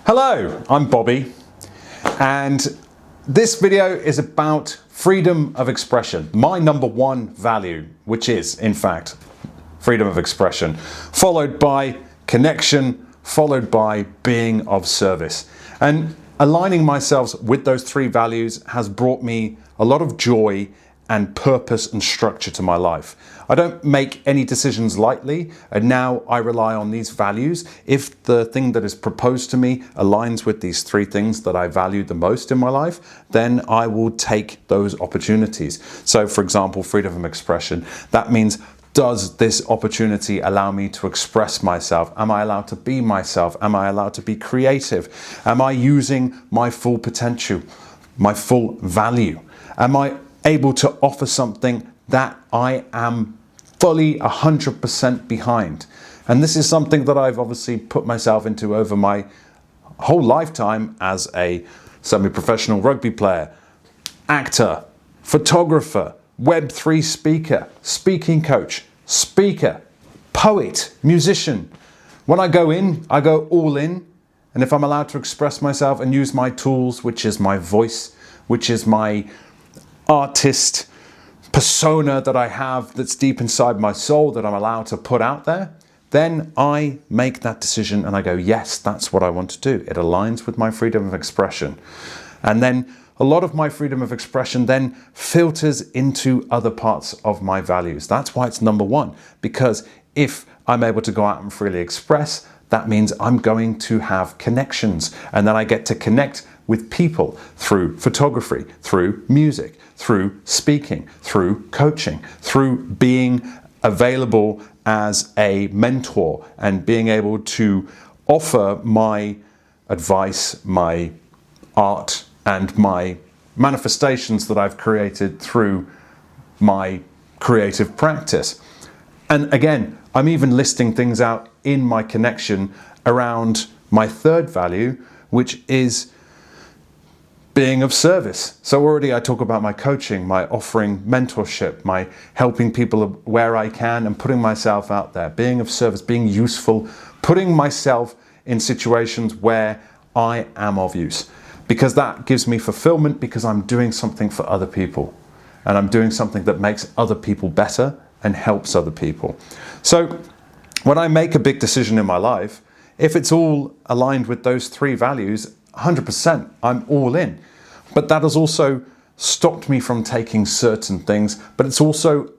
Hello, I'm Bobby, and this video is about freedom of expression, my number one value, which is, in fact, freedom of expression, followed by connection, followed by being of service. And aligning myself with those three values has brought me a lot of joy and purpose and structure to my life. I don't make any decisions lightly, and now I rely on these values. If the thing that is proposed to me aligns with these three things that I value the most in my life, then I will take those opportunities. So for example, freedom of expression, that means, does this opportunity allow me to express myself? Am I allowed to be myself? Am I allowed to be creative? Am I using my full potential, my full value? Am I able to offer something that I am fully 100% behind? And this is something that I've obviously put myself into over my whole lifetime as a semi-professional rugby player, actor, photographer, Web3 speaker, speaking coach, speaker, poet, musician. When I go in, I go all in. And if I'm allowed to express myself and use my tools, which is my voice, which is my artist persona that I have that's deep inside my soul that I'm allowed to put out there, then I make that decision and I go, yes, that's what I want to do. It aligns with my freedom of expression. And then a lot of my freedom of expression then filters into other parts of my values. That's why it's number one, because if I'm able to go out and freely express, that means I'm going to have connections, and then I get to connect with people through photography, through music, through speaking, through coaching, through being available as a mentor and being able to offer my advice, my art, and my manifestations that I've created through my creative practice. And again, I'm even listing things out in my connection around my third value, which is being of service. So already I talk about my coaching, my offering mentorship, my helping people where I can and putting myself out there, being of service, being useful, putting myself in situations where I am of use. Because that gives me fulfillment, because I'm doing something for other people. And I'm doing something that makes other people better and helps other people. So when I make a big decision in my life, if it's all aligned with those three values, 100%, I'm all in. But that has also stopped me from taking certain things, but it's also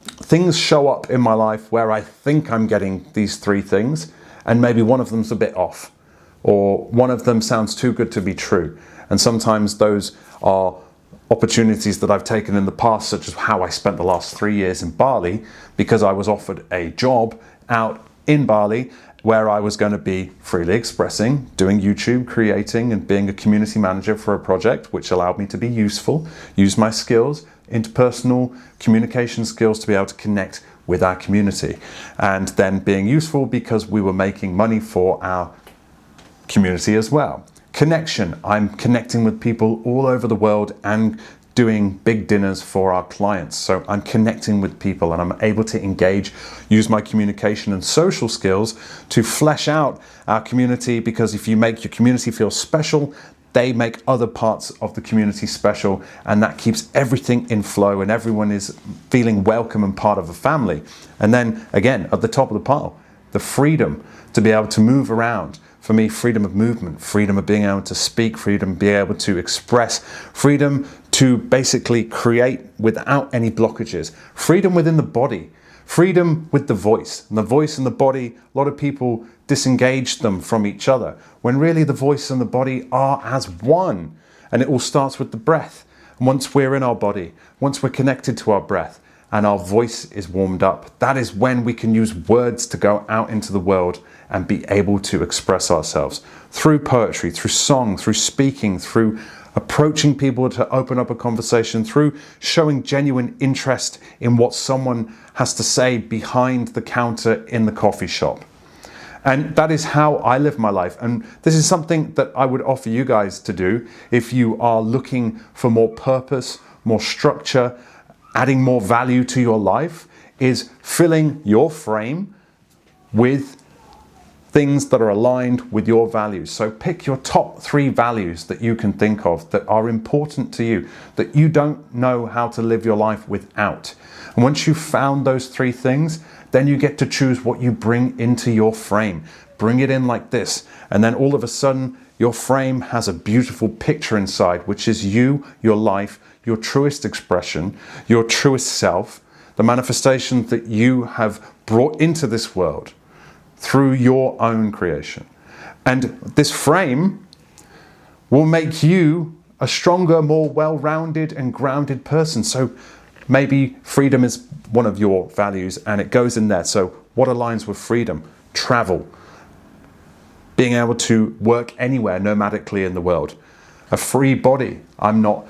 things show up in my life where I think I'm getting these three things, and maybe one of them's a bit off, or one of them sounds too good to be true. And sometimes those are opportunities that I've taken in the past, such as how I spent the last 3 years in Bali, because I was offered a job out in Bali where I was going to be freely expressing, doing YouTube, creating and being a community manager for a project, which allowed me to be useful, use my skills, interpersonal communication skills to be able to connect with our community, and then being useful because we were making money for our community as well. Connection, I'm connecting with people all over the world and doing big dinners for our clients. So I'm connecting with people and I'm able to engage, use my communication and social skills to flesh out our community, because if you make your community feel special, they make other parts of the community special, and that keeps everything in flow and everyone is feeling welcome and part of a family. And then again, at the top of the pile, the freedom to be able to move around. For me, freedom of movement, freedom of being able to speak, freedom of being able to express, freedom to basically create without any blockages, freedom within the body, freedom with the voice. And the voice and the body, a lot of people disengage them from each other, when really the voice and the body are as one. And it all starts with the breath. And once we're in our body, once we're connected to our breath, and our voice is warmed up, that is when we can use words to go out into the world and be able to express ourselves through poetry, through song, through speaking, through approaching people to open up a conversation, through showing genuine interest in what someone has to say behind the counter in the coffee shop. And that is how I live my life. And this is something that I would offer you guys to do if you are looking for more purpose, more structure, adding more value to your life, is filling your frame with things that are aligned with your values. So pick your top 3 values that you can think of that are important to you, that you don't know how to live your life without. And once you've found those 3 things, then you get to choose what you bring into your frame. Bring it in like this, and then all of a sudden your frame has a beautiful picture inside, which is you, your life, your truest expression, your truest self, the manifestation that you have brought into this world through your own creation. And this frame will make you a stronger, more well-rounded and grounded person. So maybe freedom is one of your values and it goes in there. So what aligns with freedom? Travel. Being able to work anywhere nomadically in the world. A free body. I'm not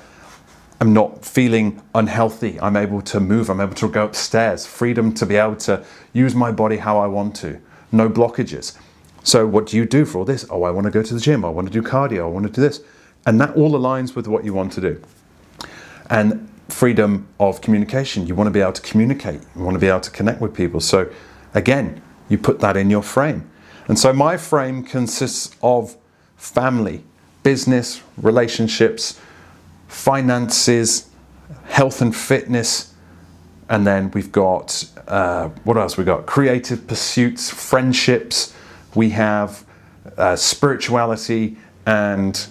feeling unhealthy. I'm able to move. I'm able to go upstairs. Freedom to be able to use my body how I want to. No blockages. So what do you do for all this? Oh, I want to go to the gym. I want to do cardio. I want to do this. And that all aligns with what you want to do. And freedom of communication. You want to be able to communicate. You want to be able to connect with people. So again, you put that in your frame. And so my frame consists of family, business, relationships, finances, health and fitness, and then we've got, what else we got? Creative pursuits, friendships, we have spirituality and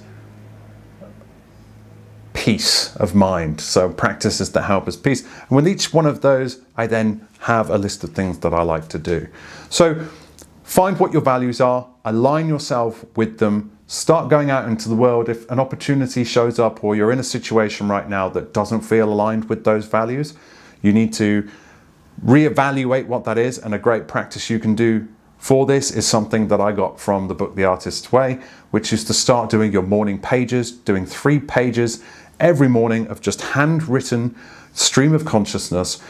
peace of mind. So practices that help us peace. And with each one of those, I then have a list of things that I like to do. So find what your values are, align yourself with them, start going out into the world. If an opportunity shows up or you're in a situation right now that doesn't feel aligned with those values, you need to reevaluate what that is. And a great practice you can do for this is something that I got from the book The Artist's Way, which is to start doing your morning pages, doing 3 pages every morning of just handwritten stream of consciousness,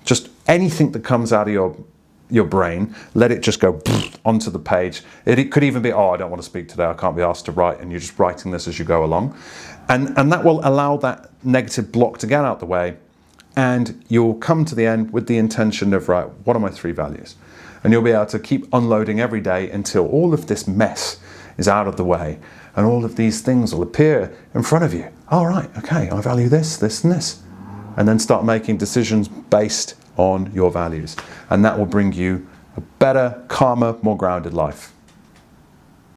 just anything that comes out of your brain, let it just go onto the page. It could even be, oh, I don't want to speak today, I can't be asked to write, and you're just writing this as you go along. And that will allow that negative block to get out the way, and you'll come to the end with the intention of, right, what are my 3 values? And you'll be able to keep unloading every day until all of this mess is out of the way, and all of these things will appear in front of you. All right, okay, I value this, this, and this. And then start making decisions based on your values. And that will bring you a better, calmer, more grounded life.